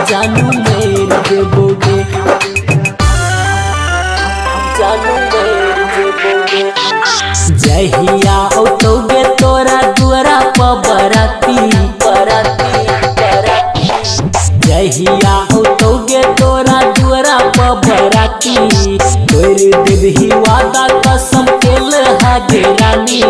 जानू मेर देबोगे, जानू मेर देबोगे। जहिया औतोगे तोरा दुआरा पर बराती बराती बराती, जहिया औतोगे तोरा दुआरा पर बराती, तोर देबही वादा कसम केल हागे रानी,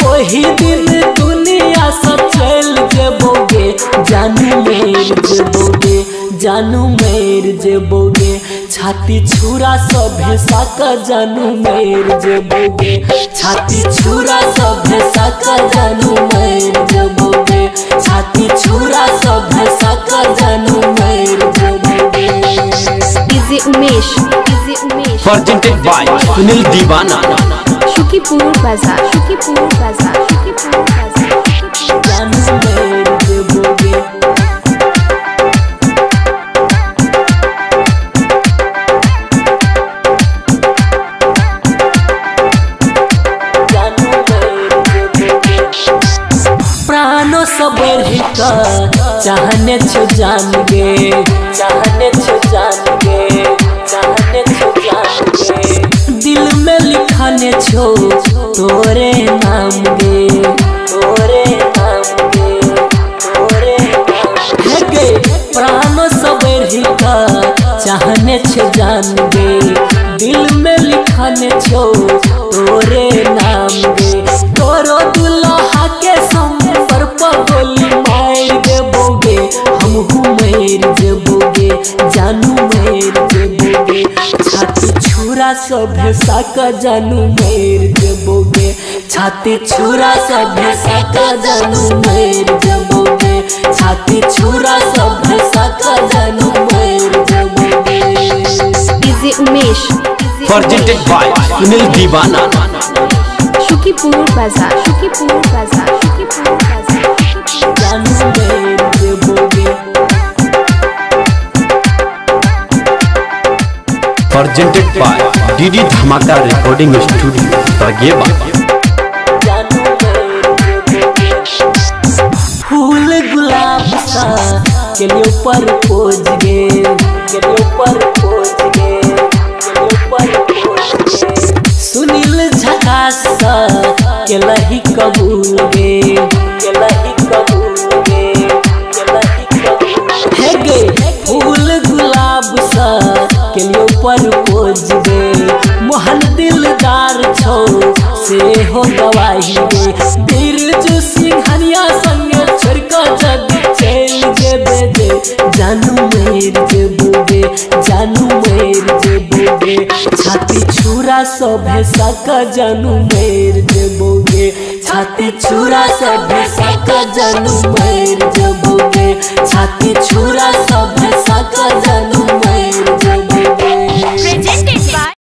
ओही दिन दुनिया से चल जेबोगे, जानू मेर जेबोगे, जानू मेर जेबोगे। छाती छुरा सभे साका जानू मेर जेबोगे, छाती छुरा सभे साका जानू मेर जेबोगे, छाती छुरा सभे साका जानू मेर जेबोगे। DJ Umesh, DJ Umesh presented by Sunil Deewana, Shukipur Bazar, Shukipur Bazar, Shukipur Bazar. जानू मेर जेबोगे, प्राणों से बढ़कर चाहने छो जान गे, चाहने छो जान गे, चाहने छो जान गे। दिल में लिखाने छो तोरे नाम गे, तोरे नाम गे, तोरे नाम गे। प्राणों से बढ़कर चाहने छो जान गे, दिल में लिखाने छो तोरे नाम गे। तोरो दुल्हा के संपर पर गोली मार देबोगे, हमहू मेर जेबोगे, जानू मेर जेबोगे। छाती छुरा सभे साका जानू मेर जेबोगे, छाती छुरा सभे साका जानू मेर जेबोगे, छाती छुरा सभे साका जानू मेर जेबोगे। DJ Umesh, presented by Sunil Deewana, Shukipur Bazar, Shukipur Bazar, Shukipur Bazar. जानू मेर जेबोगे, presented by DD Dhamaka recording studio तगेबा। जानू मेर जेबोगे। फूल गुलाब सा के लिए ऊपर पोज गे, के लिए ऊपर पोज गे, के लिए ऊपर पोज गे। सुनील झकास के लही कबूल गे, के लही कबूल गे, के लही कबूल है गे। फूल गुलाब सा के लिए ऊपर पोज गे, मोहन दिलदार छो से हो गवाही गे। बिरजू सिंघनिया संगे छोड़कर जग चल जेबे जे, जानू मेर जेबोगे, जानू मेर जेबोगे। छाती छुरा सभे साका जानू मेर जेबोगे, छाती छुरा सभे साका जानू मेर जेबोगे, छाती छुरा सभे साका जानू